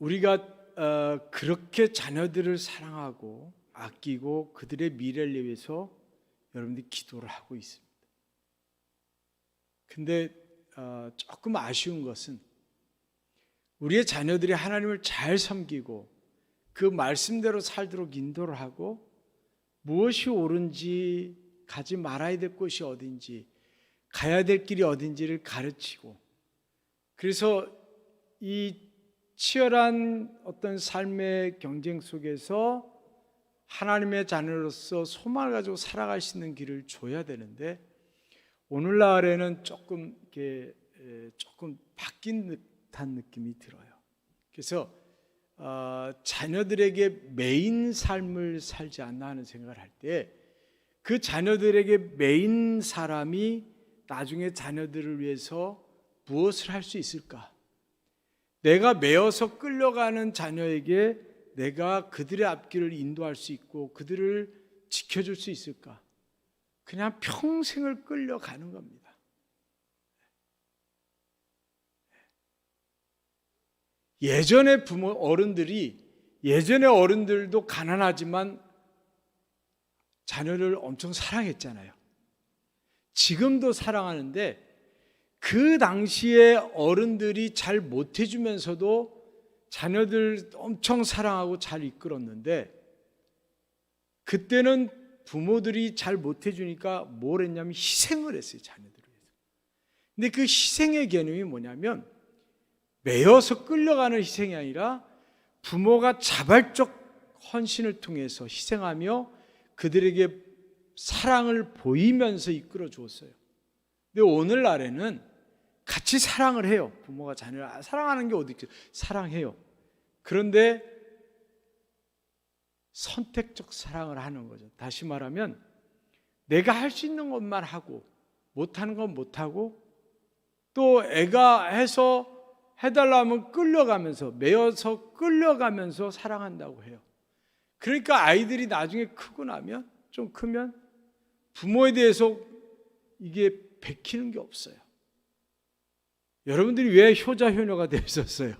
우리가 그렇게 자녀들을 사랑하고 아끼고 그들의 미래를 위해서 여러분들이 기도를 하고 있습니다. 근데 조금 아쉬운 것은 우리의 자녀들이 하나님을 잘 섬기고 그 말씀대로 살도록 인도를 하고 무엇이 옳은지, 가지 말아야 될 곳이 어딘지, 가야 될 길이 어딘지를 가르치고, 그래서 이 치열한 어떤 삶의 경쟁 속에서 하나님의 자녀로서 소망을 가지고 살아갈 수 있는 길을 줘야 되는데, 오늘날에는 조금 바뀐 듯한 느낌이 들어요. 그래서 자녀들에게 메인 삶을 살지 않나 하는 생각을 할 때, 그 자녀들에게 메인 사람이 나중에 자녀들을 위해서 무엇을 할 수 있을까? 내가 매어서 끌려가는 자녀에게 내가 그들의 앞길을 인도할 수 있고 그들을 지켜줄 수 있을까? 그냥 평생을 끌려가는 겁니다. 예전에 예전에 어른들도 가난하지만 자녀를 엄청 사랑했잖아요. 지금도 사랑하는데, 그 당시에 어른들이 잘 못해주면서도 자녀들 엄청 사랑하고 잘 이끌었는데, 그때는 부모들이 잘 못해주니까 뭘 했냐면 희생을 했어요, 자녀들을 위해서. 근데 그 희생의 개념이 뭐냐면 매여서 끌려가는 희생이 아니라 부모가 자발적 헌신을 통해서 희생하며 그들에게 사랑을 보이면서 이끌어 주었어요. 근데 오늘날에는 같이 사랑을 해요. 부모가 자녀를 사랑하는 게 어디 있죠? 사랑해요. 그런데 선택적 사랑을 하는 거죠. 다시 말하면 내가 할 수 있는 것만 하고 못하는 건 못하고, 또 애가 해서 해달라면 끌려가면서, 매어서 끌려가면서 사랑한다고 해요. 그러니까 아이들이 나중에 크고 나면, 좀 크면 부모에 대해서 이게 베끼는 게 없어요. 여러분들이 왜 효자 효녀가 되셨어요?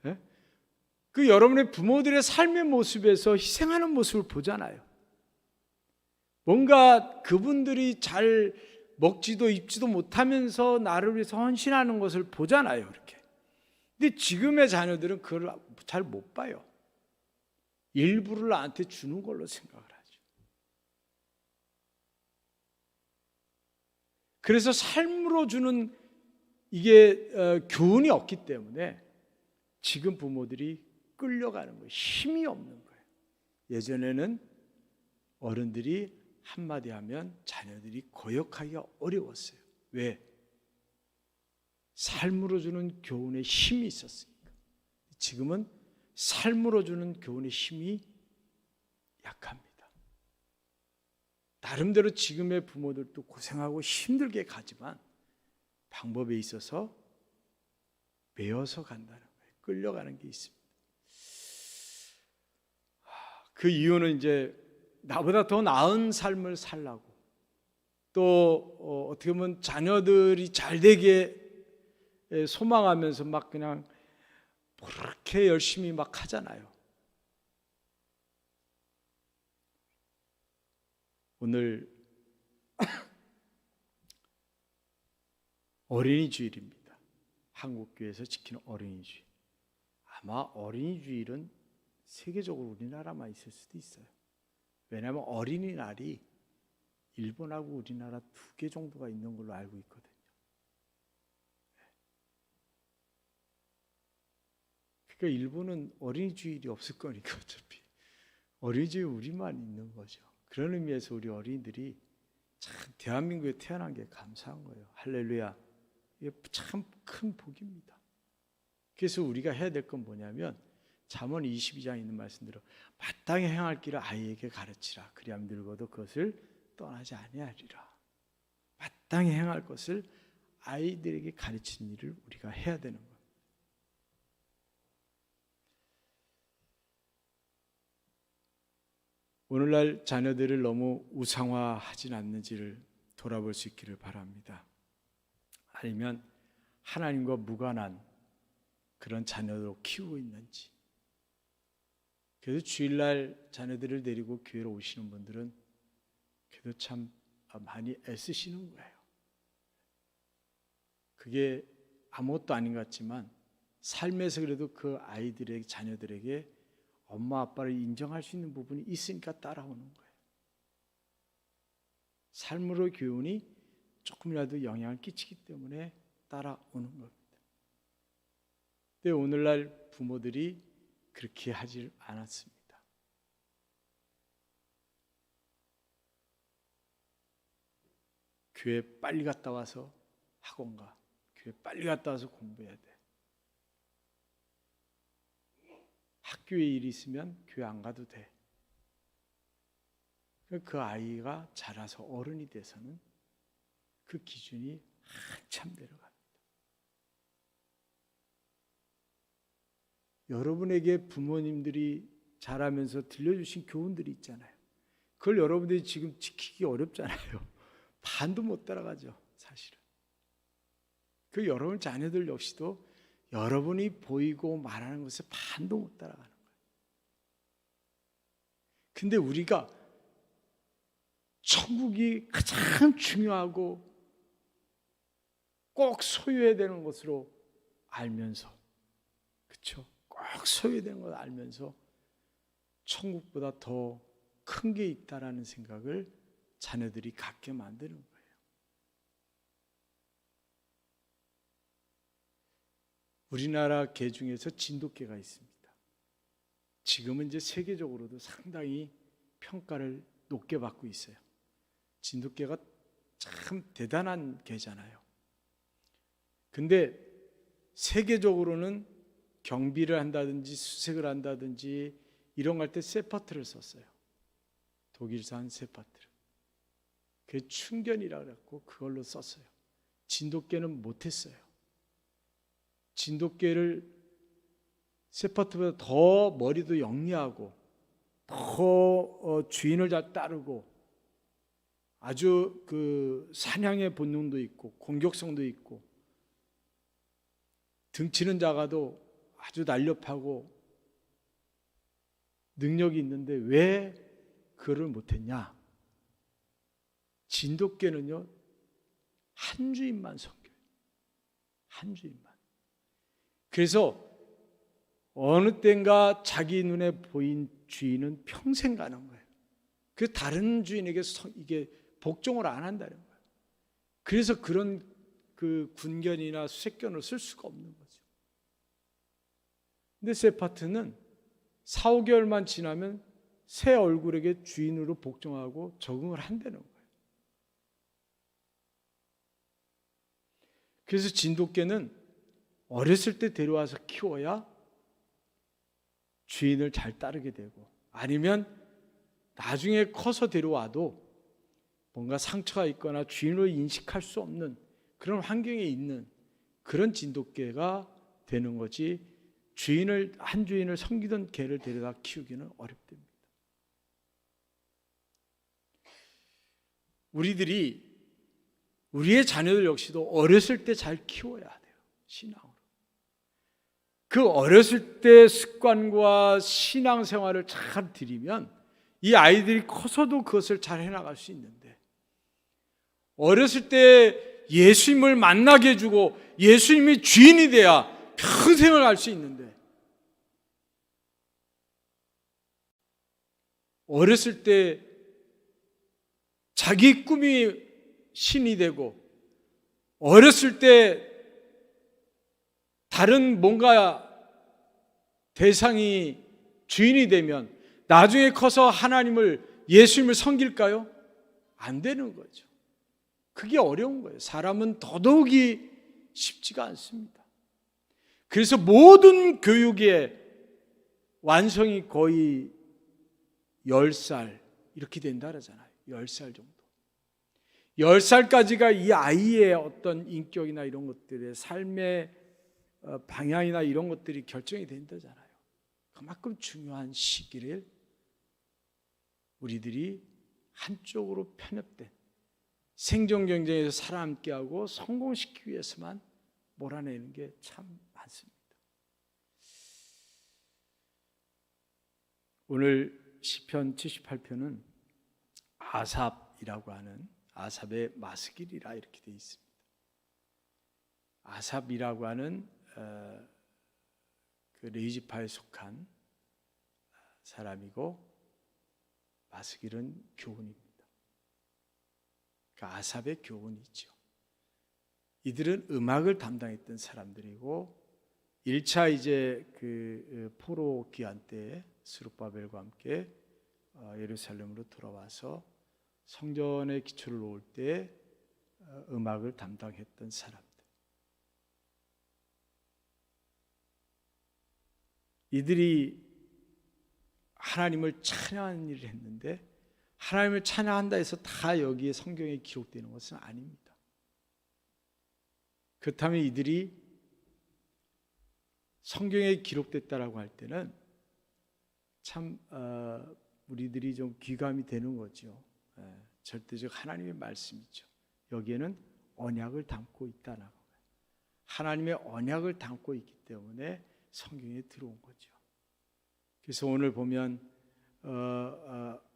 네? 그 여러분의 부모들의 삶의 모습에서 희생하는 모습을 보잖아요. 뭔가 그분들이 잘 먹지도 입지도 못하면서 나를 위해서 헌신하는 것을 보잖아요, 이렇게. 근데 지금의 자녀들은 그걸 잘 못 봐요. 일부를 나한테 주는 걸로 생각을 하죠. 그래서 삶으로 주는 이게 교훈이 없기 때문에 지금 부모들이 끌려가는 거예요. 힘이 없는 거예요. 예전에는 어른들이 한마디 하면 자녀들이 거역하기가 어려웠어요. 왜? 삶으로 주는 교훈의 힘이 있었으니까. 지금은 삶으로 주는 교훈의 힘이 약합니다. 나름대로 지금의 부모들도 고생하고 힘들게 가지만 방법에 있어서 매어서 간다는 거예요. 끌려가는 게 있습니다. 그 이유는 이제 나보다 더 나은 삶을 살라고, 또 어떻게 보면 자녀들이 잘 되게 소망하면서 막 그냥 그렇게 열심히 막 하잖아요. 오늘 어린이 주일입니다. 한국교회에서 지키는 어린이 주일. 아마 어린이 주일은 세계적으로 우리나라만 있을 수도 있어요. 왜냐하면 어린이날이 일본하고 우리나라 2개 정도가 있는 걸로 알고 있거든요. 그러니까 일본은 어린이 주일이 없을 거니까 어차피 어린이 주일 우리만 있는 거죠. 그런 의미에서 우리 어린이들이 참 대한민국에 태어난 게 감사한 거예요. 할렐루야. 이게 참 큰 복입니다. 그래서 우리가 해야 될 건 뭐냐면 잠언 22장에 있는 말씀대로 마땅히 행할 길을 아이에게 가르치라. 그리하면 늙어도 그것을 떠나지 아니하리라. 마땅히 행할 것을 아이들에게 가르치는 일을 우리가 해야 되는 거예요. 오늘날 자녀들을 너무 우상화하진 않는지를 돌아볼 수 있기를 바랍니다. 아니면 하나님과 무관한 그런 자녀로 키우고 있는지, 그래서 주일날 자녀들을 데리고 교회로 오시는 분들은 그래도 참 많이 애쓰시는 거예요. 그게 아무것도 아닌 것 같지만 삶에서 그래도 그 아이들의 자녀들에게 엄마 아빠를 인정할 수 있는 부분이 있으니까 따라오는 거예요. 삶으로 교훈이 조금이라도 영향을 끼치기 때문에 따라오는 겁니다. 근데 오늘날 부모들이 그렇게 하질 않았습니다. 교회 빨리 갔다 와서 학원 가. 교회 빨리 갔다 와서 공부해야 돼. 학교에 일이 있으면 교회 안 가도 돼. 그 아이가 자라서 어른이 돼서는 그 기준이 한참 내려갑니다. 여러분에게 부모님들이 자라면서 들려주신 교훈들이 있잖아요. 그걸 여러분들이 지금 지키기 어렵잖아요. 반도 못 따라가죠, 사실은. 그 여러분 자녀들 역시도 여러분이 보이고 말하는 것에 반도 못 따라가는 거예요. 근데 우리가 천국이 가장 중요하고 꼭 소유해야 되는 것으로 알면서, 그렇죠? 꼭 소유해야 되는 걸 알면서 천국보다 더 큰 게 있다라는 생각을 자녀들이 갖게 만드는 거예요. 우리나라 계 중에서 진돗개가 있습니다. 지금은 이제 세계적으로도 상당히 평가를 높게 받고 있어요. 진돗개가 참 대단한 개잖아요. 근데 세계적으로는 경비를 한다든지 수색을 한다든지 이런 거 할 때 세파트를 썼어요. 독일산 세파트를. 그게 충견이라 그랬고 그걸로 썼어요. 진돗개는 못했어요. 진돗개를 세파트보다 더 머리도 영리하고 더 주인을 잘 따르고 아주 그 사냥의 본능도 있고 공격성도 있고 등치는 작아도 아주 날렵하고 능력이 있는데 왜 그걸 못했냐? 진돗개는요 한 주인만 섬겨요. 한 주인만. 그래서 어느 때인가 자기 눈에 보인 주인은 평생 가는 거예요. 그 다른 주인에게 이게 복종을 안 한다는 거예요. 그래서 그런 그 군견이나 수색견을 쓸 수가 없는 거죠. 근데 세파트는 4, 5개월만 지나면 새 얼굴에게 주인으로 복종하고 적응을 한다는 거예요. 그래서 진돗개는 어렸을 때 데려와서 키워야 주인을 잘 따르게 되고 아니면 나중에 커서 데려와도 뭔가 상처가 있거나 주인을 인식할 수 없는 그런 환경에 있는 그런 진돗개가 되는 거지 한 주인을 섬기던 개를 데려다 키우기는 어렵답니다. 우리의 자녀들 역시도 어렸을 때 잘 키워야 돼요. 신앙으로. 그 어렸을 때 습관과 신앙생활을 잘 들이면 이 아이들이 커서도 그것을 잘 해나갈 수 있는데 어렸을 때 예수님을 만나게 해주고 예수님이 주인이 돼야 평생을 갈 수 있는데 어렸을 때 자기 꿈이 신이 되고 어렸을 때 다른 뭔가 대상이 주인이 되면 나중에 커서 예수님을 섬길까요? 안 되는 거죠. 그게 어려운 거예요. 사람은 더더욱이 쉽지가 않습니다. 그래서 모든 교육의 완성이 거의 10살 이렇게 된다 그러잖아요. 10살 정도. 10살까지가 이 아이의 어떤 인격이나 이런 것들의 삶의 방향이나 이런 것들이 결정이 된다잖아요. 그만큼 중요한 시기를 우리들이 한쪽으로 편협된 생존 경쟁에서 살아남게 하고 성공시키기 위해서만 몰아내는 게 참 많습니다. 오늘 시편 78편은 아삽이라고 하는 아삽의 마스길이라 이렇게 되어 있습니다. 아삽이라고 하는 그 레위지파에 속한 사람이고 마스길은 교훈입니다. 그러니까 아삽의 교훈이 있죠. 이들은 음악을 담당했던 사람들이고 1차 이제 그 포로 기한 때 스룹바벨과 함께 예루살렘으로 돌아와서 성전의 기초를 놓을 때 음악을 담당했던 사람들. 이들이 하나님을 찬양하는 일을 했는데 하나님을 찬양한다 해서 다 여기에 성경에 기록되는 것은 아닙니다. 그렇다면 이들이 성경에 기록됐다라고 할 때는 참 우리들이 좀 귀감이 되는 거죠. 절대적 하나님의 말씀이죠. 여기에는 언약을 담고 있다는 거예요. 하나님의 언약을 담고 있기 때문에 성경에 들어온 거죠. 그래서 오늘 보면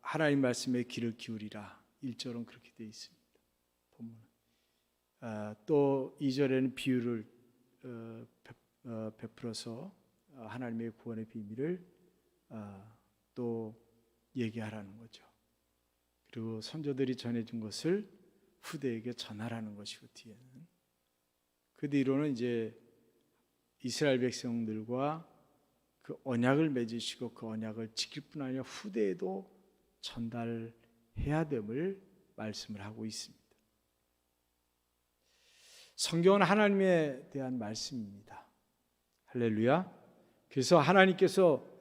하나님 말씀에 귀를 기울이라 1절은 그렇게 되어 있습니다. 본문은. 또 2절에는 비유를 베풀어서 하나님의 구원의 비밀을 또 얘기하라는 거죠. 그리고 선조들이 전해준 것을 후대에게 전하라는 것이고 뒤에는 그 뒤로는 이제 이스라엘 백성들과 그 언약을 맺으시고 그 언약을 지킬 뿐 아니라 후대에도 전달해야 됨을 말씀을 하고 있습니다. 성경은 하나님에 대한 말씀입니다. 할렐루야. 그래서 하나님께서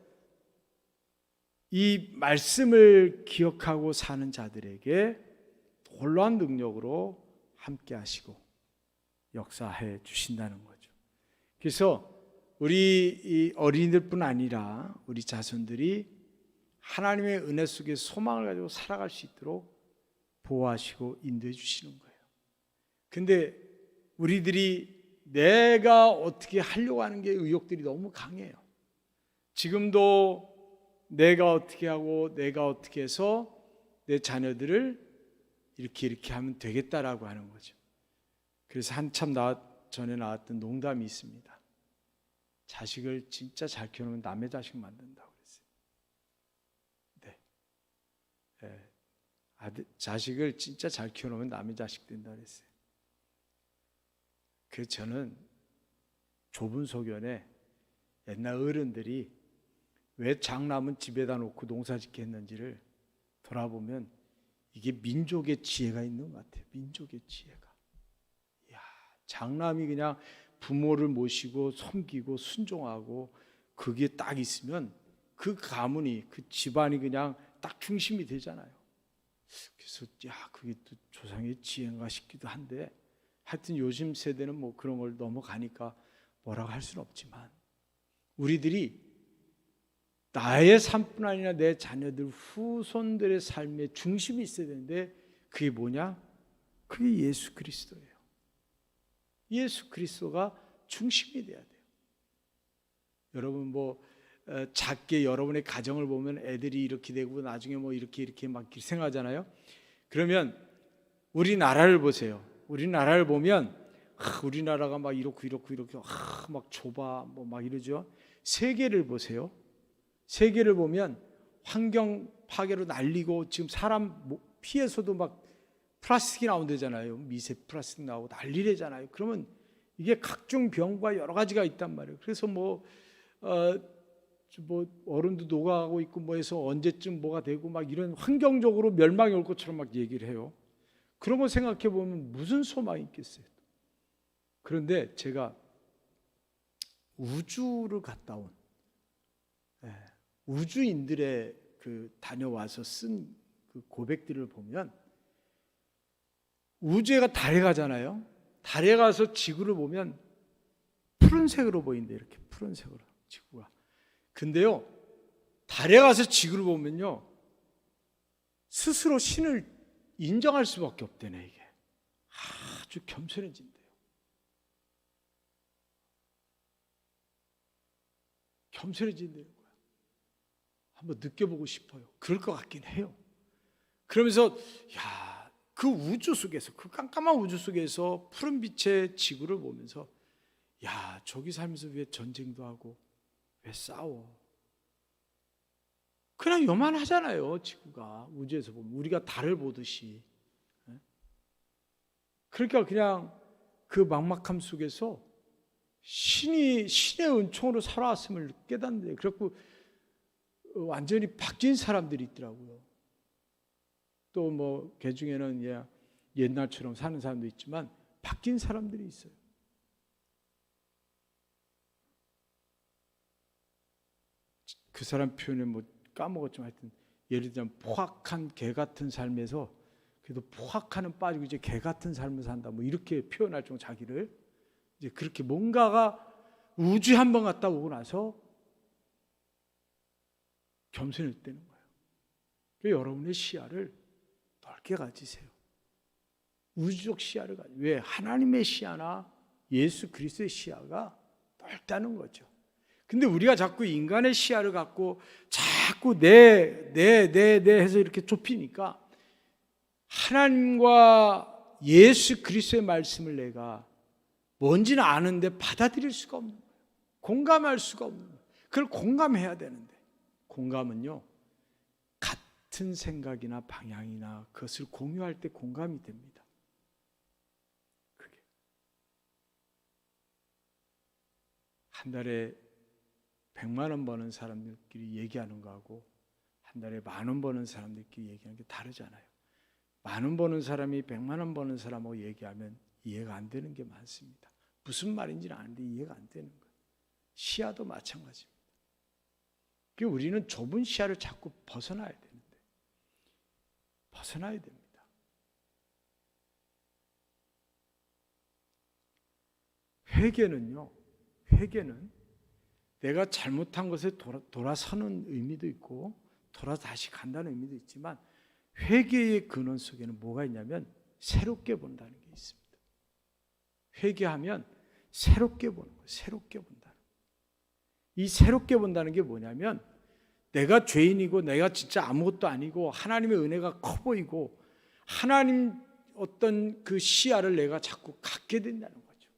이 말씀을 기억하고 사는 자들에게 놀라운 능력으로 함께 하시고 역사해 주신다는 거죠. 그래서 우리 어린이들뿐 아니라 우리 자손들이 하나님의 은혜 속에 소망을 가지고 살아갈 수 있도록 보호하시고 인도해 주시는 거예요. 근데 우리들이 내가 어떻게 하려고 하는 게 의욕들이 너무 강해요. 지금도 내가 어떻게 하고 내가 어떻게 해서 내 자녀들을 이렇게 하면 되겠다라고 하는 거죠. 그래서 한참 전에 나왔던 농담이 있습니다. 자식을 진짜 잘 키우면 남의 자식 만든다고 그랬어요. 네. 자식을 진짜 잘 키워놓으면 남의 자식 된다고 그랬어요. 그래서 저는 좁은 소견에 옛날 어른들이 왜 장남은 집에다 놓고 농사짓게 했는지를 돌아보면 이게 민족의 지혜가 있는 것 같아요. 민족의 지혜가. 이야, 장남이 그냥 부모를 모시고 섬기고 순종하고 그게 딱 있으면 그 가문이 그 집안이 그냥 딱 중심이 되잖아요. 그래서 그게 또 조상의 지혜인가 싶기도 한데 하여튼 요즘 세대는 뭐 그런 걸 넘어가니까 뭐라고 할 수는 없지만 우리들이 나의 삶뿐 아니라 내 자녀들 후손들의 삶의 중심이 있어야 되는데 그게 뭐냐? 그게 예수 그리스도예요. 예수 그리스도가 중심이 돼야 돼요. 여러분 작게 여러분의 가정을 보면 애들이 이렇게 되고 나중에 이렇게 막 생각하잖아요. 그러면 우리나라를 보세요. 우리나라를 보면 우리나라가 막 이렇게 막 좁아 막 이러죠. 세계를 보세요. 세계를 보면 환경 파괴로 난리고 지금 사람 피해서도 막 플라스틱이 나온다잖아요. 미세 플라스틱 나오고 난리래잖아요. 그러면 이게 각종 병과 여러 가지가 있단 말이에요. 그래서 어른도 녹아가고 있고 해서 언제쯤 뭐가 되고 막 이런 환경적으로 멸망이 올 것처럼 막 얘기를 해요. 그런 거 생각해 보면 무슨 소망이 있겠어요. 그런데 제가 우주를 갔다 온 우주인들의 그 다녀와서 쓴 그 고백들을 보면 우주가 달에 가잖아요. 달에 가서 지구를 보면 푸른색으로 보인대. 이렇게 푸른색으로 지구가. 근데요, 달에 가서 지구를 보면요, 스스로 신을 인정할 수밖에 없대네. 이게 아주 겸손해진대요. 겸손해진다는 거야. 한번 느껴보고 싶어요. 그럴 것 같긴 해요. 그러면서 그 우주 속에서, 그 깜깜한 우주 속에서 푸른 빛의 지구를 보면서 저기 살면서 왜 전쟁도 하고 왜 싸워? 그냥 요만하잖아요. 지구가 우주에서 보면 우리가 달을 보듯이. 그러니까 그냥 그 막막함 속에서 신의 은총으로 살아왔음을 깨닫는데, 그래갖고 완전히 바뀐 사람들이 있더라고요. 또 뭐 그 중에는 옛날처럼 사는 사람도 있지만 바뀐 사람들이 있어요. 그 사람 표현을 뭐 까먹었지만 하여튼 예를 들면 포악한 개 같은 삶에서 그래도 포악하는 빠지고 이제 개 같은 삶을 산다, 뭐 이렇게 표현할 정도 자기를 이제 그렇게 뭔가가 우주에 한번 갔다 오고 나서 겸손했다는 거예요. 그러니까 여러분의 시야를 넓게 가지세요. 우주적 시야를 가지세요. 왜? 하나님의 시야나 예수 그리스도의 시야가 넓다는 거죠. 근데 우리가 자꾸 인간의 시야를 갖고 자꾸 내 해서 이렇게 좁히니까 하나님과 예수 그리스도의 말씀을 내가 뭔지는 아는데 받아들일 수가 없는 거예요. 공감할 수가 없는 거예요. 그걸 공감해야 되는데, 공감은요, 같은 생각이나 방향이나 그것을 공유할 때 공감이 됩니다. 그게 한 달에 100만 원 버는 사람들끼리 얘기하는 거하고 한 달에 10,000원 버는 사람들끼리 얘기하는 게 다르잖아요. 10,000원 버는 사람이 100만 원 버는 사람하고 얘기하면 이해가 안 되는 게 많습니다. 무슨 말인지는 아는데 이해가 안 되는 거예요. 시야도 마찬가지입니다. 그러니까 우리는 좁은 시야를 자꾸 벗어나야 되는데, 벗어나야 됩니다. 회개는요, 회개는 내가 잘못한 것에 돌아서는 의미도 있고 돌아서 다시 간다는 의미도 있지만, 회개의 근원 속에는 뭐가 있냐면 새롭게 본다는 게 있습니다. 회개하면 새롭게 보는 거예요. 새롭게 본다는 거예요. 이 새롭게 본다는 게 뭐냐면 내가 죄인이고 내가 진짜 아무것도 아니고 하나님의 은혜가 커 보이고 하나님 어떤 그 시야를 내가 자꾸 갖게 된다는 거죠.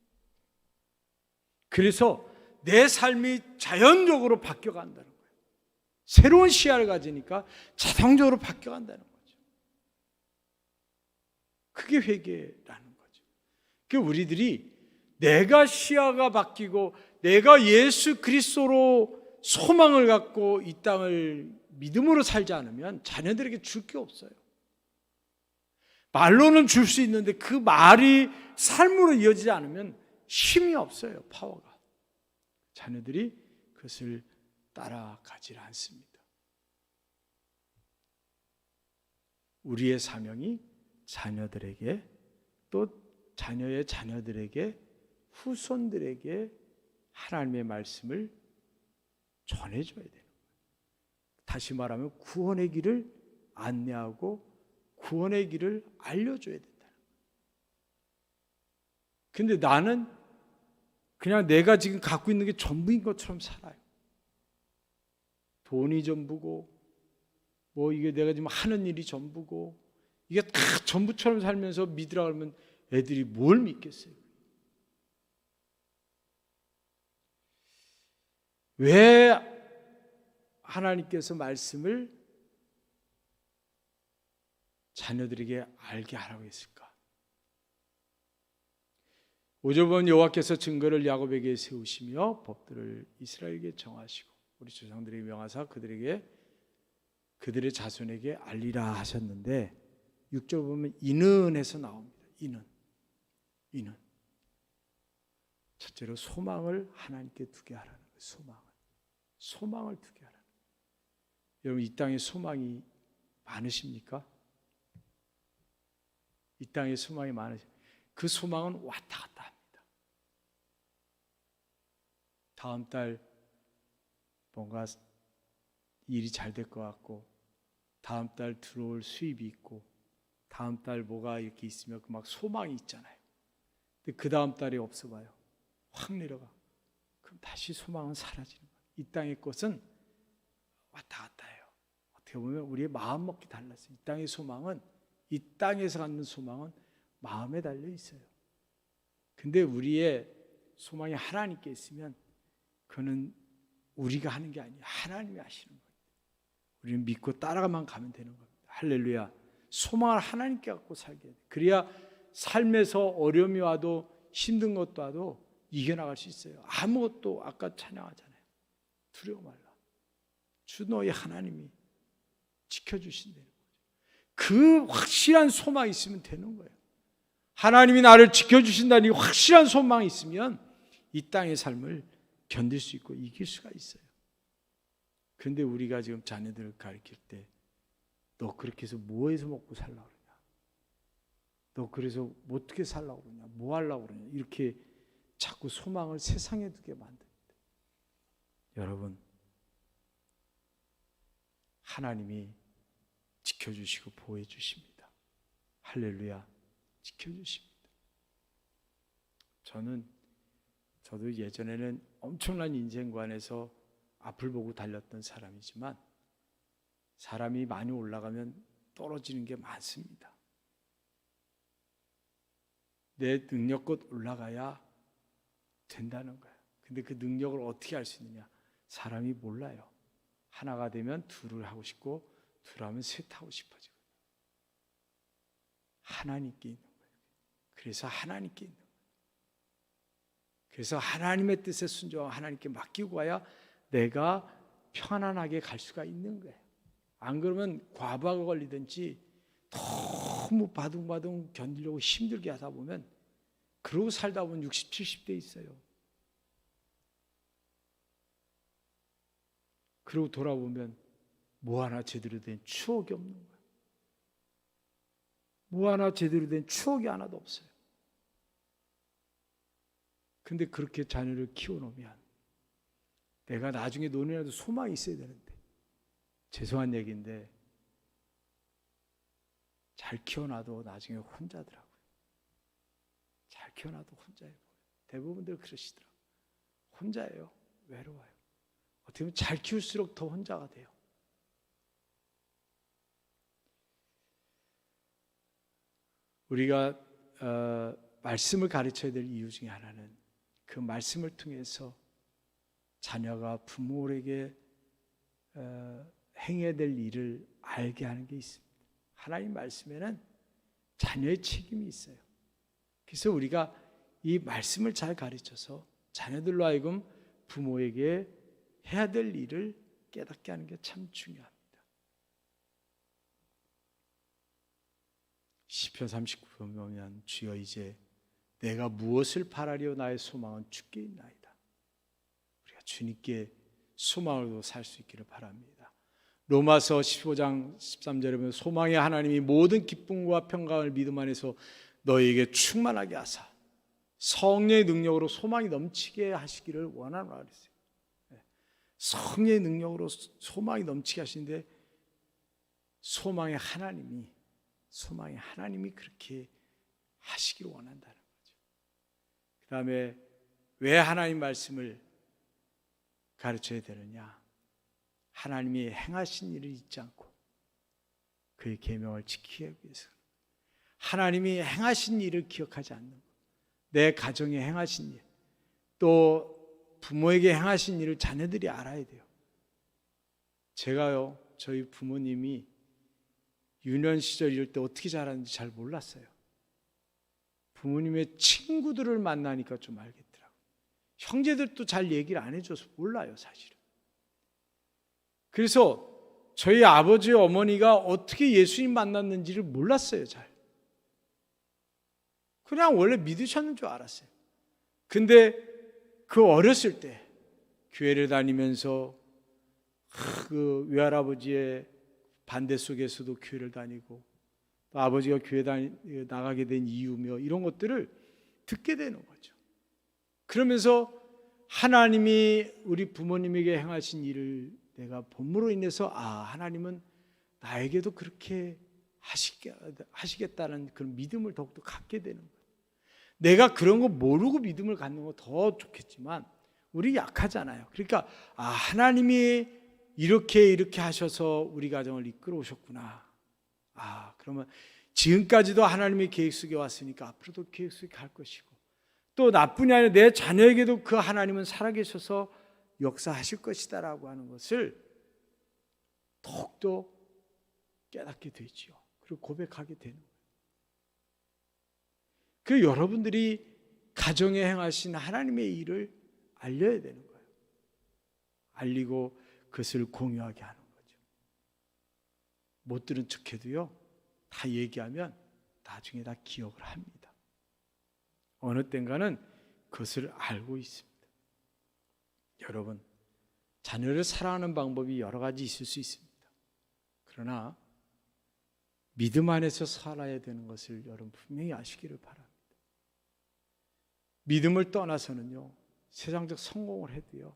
그래서 내 삶이 자연적으로 바뀌어간다는 거예요. 새로운 시야를 가지니까 자동적으로 바뀌어간다는 거죠. 그게 회개라는 거죠. 그러니까 우리들이 내가 시야가 바뀌고 내가 예수 그리스도로 소망을 갖고 이 땅을 믿음으로 살지 않으면 자녀들에게 줄 게 없어요. 말로는 줄 수 있는데 그 말이 삶으로 이어지지 않으면 힘이 없어요. 파워가. 자녀들이 그것을 따라가지 않습니다. 우리의 사명이 자녀들에게, 또 자녀의 자녀들에게, 후손들에게 하나님의 말씀을 전해줘야 되는 거예요. 다시 말하면 구원의 길을 안내하고 구원의 길을 알려줘야 된다는 거예요. 근데 나는 그냥 내가 지금 갖고 있는 게 전부인 것처럼 살아요. 돈이 전부고 뭐 이게 내가 지금 하는 일이 전부고 이게 다 전부처럼 살면서 믿으라 그러면 애들이 뭘 믿겠어요? 왜 하나님께서 말씀을 자녀들에게 알게 하라고 했을까? 5절 보면 여호와께서 증거를 야곱에게 세우시며 법들을 이스라엘에게 정하시고 우리 조상들에게 명하사 그들의 자손에게 알리라 하셨는데, 6절 보면 이는 해서 나옵니다. 이는 첫째로 소망을 하나님께 두게 하라는 거예요. 소망을 두게 하라는 거예요. 여러분, 이 땅에 소망이 많으십니까? 이 땅에 소망이 많으십니까? 그 소망은 왔다 갔다 합니다. 다음 달 뭔가 일이 잘 될 것 같고, 다음 달 들어올 수입이 있고, 다음 달 뭐가 이렇게 있으면 막 소망이 있잖아요. 근데 그 다음 달이 없어 봐요. 확 내려가. 그럼 다시 소망은 사라지는 거예요. 이 땅의 것은 왔다 갔다 해요. 어떻게 보면 우리의 마음먹기 달랐어요. 이 땅의 소망은, 이 땅에서 갖는 소망은 마음에 달려 있어요. 근데 우리의 소망이 하나님께 있으면 그거는 우리가 하는 게 아니에요. 하나님이 하시는 거예요. 우리는 믿고 따라가만 가면 되는 겁니다. 할렐루야. 소망을 하나님께 갖고 살게 돼. 그래야 삶에서 어려움이 와도 힘든 것도 와도 이겨나갈 수 있어요. 아무것도 아까 찬양하잖아요. 두려워 말라. 주 너희 하나님이 지켜주신다는 거죠. 그 확실한 소망이 있으면 되는 거예요. 하나님이 나를 지켜주신다는 확실한 소망이 있으면 이 땅의 삶을 견딜 수 있고 이길 수가 있어요. 그런데 우리가 지금 자녀들을 가르칠 때 너 그렇게 해서 뭐 해서 먹고 살라고 그러냐, 너 그래서 어떻게 살라고 그러냐, 뭐 하려고 그러냐, 이렇게 자꾸 소망을 세상에 두게 만듭니다. 여러분, 하나님이 지켜주시고 보호해 주십니다. 할렐루야. 지켜주십니다. 저도 예전에는 엄청난 인생관에서 앞을 보고 달렸던 사람이지만 사람이 많이 올라가면 떨어지는 게 많습니다. 내 능력껏 올라가야 된다는 거예요. 근데 그 능력을 어떻게 할 수 있느냐? 사람이 몰라요. 하나가 되면 둘을 하고 싶고 둘 하면 셋 하고 싶어지고. 하나님께 있는 거예요. 그래서 하나님께 있는 거예요. 그래서 하나님의 뜻에 순종하고 하나님께 맡기고 가야 내가 편안하게 갈 수가 있는 거예요. 안 그러면 과부하가 걸리든지 너무 바둥바둥 견디려고 힘들게 하다 보면 그러고 살다 보면 60, 70대 있어요. 그러고 돌아보면 뭐 하나 제대로 된 추억이 없는 거예요. 뭐 하나 제대로 된 추억이 하나도 없어요. 근데 그렇게 자녀를 키워놓으면 내가 나중에 노년에도 소망이 있어야 되는데, 죄송한 얘기인데 잘 키워놔도 나중에 혼자더라고요. 잘 키워놔도 혼자예요. 대부분들 그러시더라고요. 혼자예요. 외로워요. 어떻게 보면 잘 키울수록 더 혼자가 돼요. 우리가 말씀을 가르쳐야 될 이유 중에 하나는 그 말씀을 통해서 자녀가 부모에게 행해야 될 일을 알게 하는 게 있습니다. 하나님 말씀에는 자녀의 책임이 있어요. 그래서 우리가 이 말씀을 잘 가르쳐서 자녀들로 하여금 부모에게 해야 될 일을 깨닫게 하는 게 참 중요합니다. 시편 39편 보면 주여 이제 내가 무엇을 바라리오 나의 소망은 주께 있나이다. 우리가 주님께 소망으로 살 수 있기를 바랍니다. 로마서 15장 13절에 보면 소망의 하나님이 모든 기쁨과 평강을 믿음 안에서 너희에게 충만하게 하사 성령의 능력으로 소망이 넘치게 하시기를 원하노라 그랬어요. 성령의 능력으로 소망이 넘치게 하시는데 소망의 하나님이 그렇게 하시기를 원한다는 거죠. 그 다음에 왜 하나님 말씀을 가르쳐야 되느냐? 하나님이 행하신 일을 잊지 않고 그의 계명을 지키기 위해서, 하나님이 행하신 일을 기억하지 않는 것, 내 가정에 행하신 일, 또 부모에게 행하신 일을 자녀들이 알아야 돼요. 제가요, 저희 부모님이 유년 시절 이럴 때 어떻게 자랐는지 잘 몰랐어요. 부모님의 친구들을 만나니까 좀 알겠더라고요. 형제들도 잘 얘기를 안 해줘서 몰라요, 사실은. 그래서 저희 아버지 어머니가 어떻게 예수님 만났는지를 몰랐어요, 잘. 그냥 원래 믿으셨는 줄 알았어요. 근데 그 어렸을 때 교회를 다니면서 그 외할아버지의 반대 속에서도 교회를 다니고 또 아버지가 교회 나가게 된 이유며 이런 것들을 듣게 되는 거죠. 그러면서 하나님이 우리 부모님에게 행하신 일을 내가 본므로 인해서 하나님은 나에게도 그렇게 하시겠다는 그런 믿음을 더욱더 갖게 되는 거예요. 내가 그런 거 모르고 믿음을 갖는 거 더 좋겠지만 우리 약하잖아요. 그러니까 하나님이 이렇게 하셔서 우리 가정을 이끌어 오셨구나. 그러면 지금까지도 하나님의 계획 속에 왔으니까 앞으로도 계획 속에 갈 것이고, 또 나뿐이 아니라 내 자녀에게도 그 하나님은 살아계셔서 역사하실 것이다라고 하는 것을 더욱더 깨닫게 되지요. 그리고 고백하게 되는 거예요. 그 여러분들이 가정에 행하신 하나님의 일을 알려야 되는 거예요. 알리고 그것을 공유하게 하는 거죠. 못 들은 척해도요, 다 얘기하면 나중에 다 기억을 합니다. 어느 땐가는 그것을 알고 있습니다. 여러분, 자녀를 사랑하는 방법이 여러 가지 있을 수 있습니다. 그러나 믿음 안에서 살아야 되는 것을 여러분 분명히 아시기를 바랍니다. 믿음을 떠나서는요, 세상적 성공을 해도요,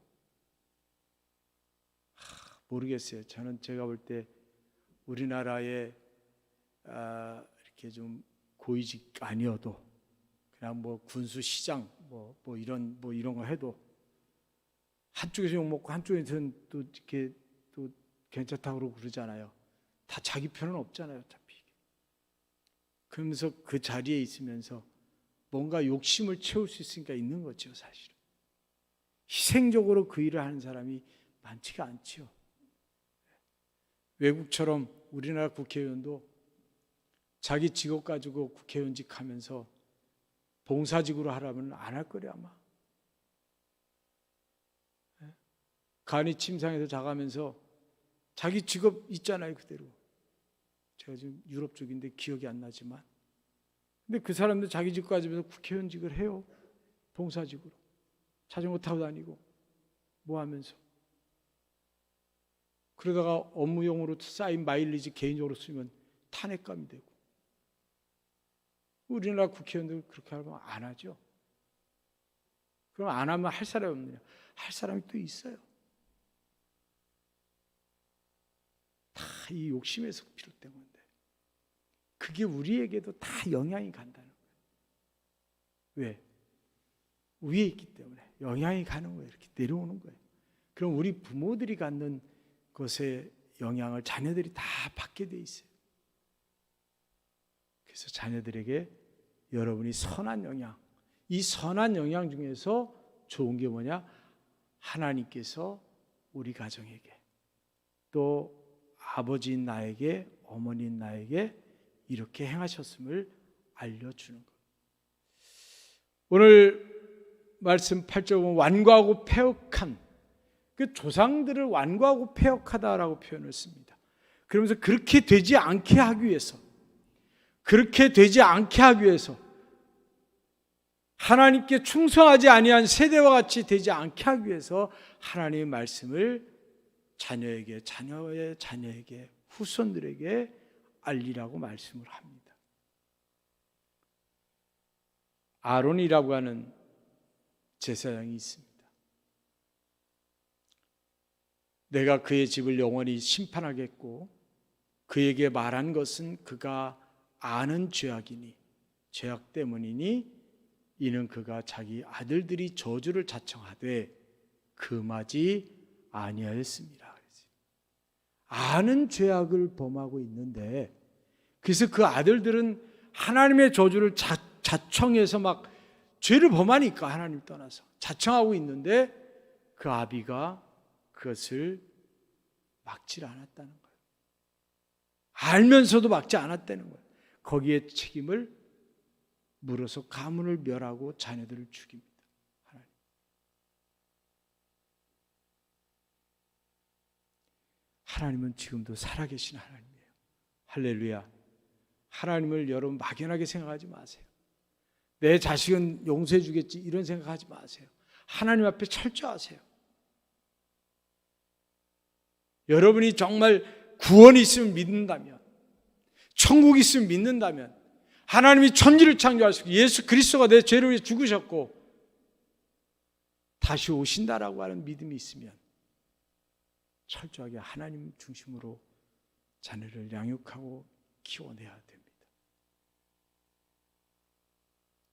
모르겠어요. 저는 제가 볼 때 우리나라에 이렇게 좀 고위직 아니어도 그냥 뭐 군수 시장 뭐 이런 거 해도 한쪽에서 욕 먹고 한쪽에서는 또 이렇게 또 괜찮다고 그러고 그러잖아요. 다 자기 편은 없잖아요, 어차피. 그러면서 그 자리에 있으면서 뭔가 욕심을 채울 수 있으니까 있는 거죠, 사실은. 희생적으로 그 일을 하는 사람이 많지가 않죠. 외국처럼 우리나라 국회의원도 자기 직업 가지고 국회의원직 하면서 봉사직으로 하라면 안 할 거래 아마. 간이 침상에서 자가면서 자기 직업 있잖아요, 그대로. 제가 지금 유럽 쪽인데 기억이 안 나지만, 근데 그 사람도 자기 직업 가지면서 국회의원직을 해요. 봉사직으로. 자전거 타고 다니고 뭐 하면서. 그러다가 업무용으로 쌓인 마일리지 개인적으로 쓰면 탄핵감이 되고. 우리나라 국회의원들 그렇게 하면 안 하죠. 그럼 안 하면 할 사람이 없느냐? 할 사람이 또 있어요. 다 이 욕심에서 비롯된 건데, 그게 우리에게도 다 영향이 간다는 거예요. 왜? 위에 있기 때문에 영향이 가는 거예요. 이렇게 내려오는 거예요. 그럼 우리 부모들이 갖는 것의 영향을 자녀들이 다 받게 돼 있어요. 그래서 자녀들에게 여러분이 선한 영향, 이 선한 영향 중에서 좋은 게 뭐냐? 하나님께서 우리 가정에게, 또 아버지인 나에게, 어머니인 나에게 이렇게 행하셨음을 알려주는 것. 오늘 말씀 8절 보면 완고하고 패역한, 그 조상들을 완고하고 패역하다라고 표현을 씁니다. 그러면서 그렇게 되지 않게 하기 위해서, 하나님께 충성하지 아니한 세대와 같이 되지 않게 하기 위해서 하나님의 말씀을 자녀에게, 자녀의 자녀에게, 후손들에게 알리라고 말씀을 합니다. 아론이라고 하는 제사장이 있습니다. 내가 그의 집을 영원히 심판하겠고 그에게 말한 것은 그가 아는 죄악이니, 죄악 때문이니 이는 그가 자기 아들들이 저주를 자청하되 금하지 아니하였습니다. 아는 죄악을 범하고 있는데, 그래서 그 아들들은 하나님의 저주를 자청해서 막 죄를 범하니까 하나님 떠나서 자청하고 있는데 그 아비가 그것을 막지 않았다는 거예요. 알면서도 막지 않았다는 거예요. 거기에 책임을 물어서 가문을 멸하고 자녀들을 죽입니다. 하나님은 지금도 살아계신 하나님이에요. 할렐루야. 하나님을 여러분 막연하게 생각하지 마세요. 내 자식은 용서해 주겠지 이런 생각하지 마세요. 하나님 앞에 철저하세요. 여러분이 정말 구원이 있으면 믿는다면, 천국이 있으면 믿는다면, 하나님이 천지를 창조하시고 예수 그리스도가 내 죄를 위해 죽으셨고 다시 오신다라고 하는 믿음이 있으면 철저하게 하나님 중심으로 자녀를 양육하고 키워내야 됩니다.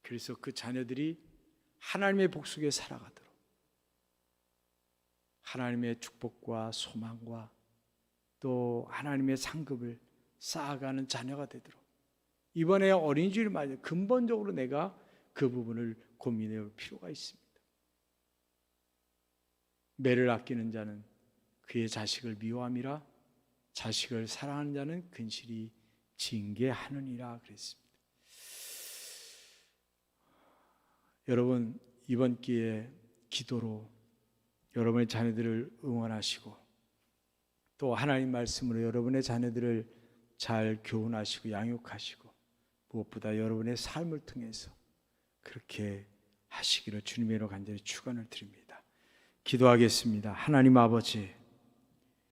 그래서 그 자녀들이 하나님의 복속에 살아가도록, 하나님의 축복과 소망과 또 하나님의 상급을 쌓아가는 자녀가 되도록 이번에 어린이주일 맞아 근본적으로 내가 그 부분을 고민해 볼 필요가 있습니다. 매를 아끼는 자는 그의 자식을 미워함이라 자식을 사랑하는 자는 근실히 징계하느니라 그랬습니다. 여러분 이번 기회에 기도로 여러분의 자녀들을 응원하시고 또 하나님 말씀으로 여러분의 자녀들을 잘 교훈하시고 양육하시고 무엇보다 여러분의 삶을 통해서 그렇게 하시기를 주님의 이름으로 간절히 축원을 드립니다. 기도하겠습니다. 하나님 아버지,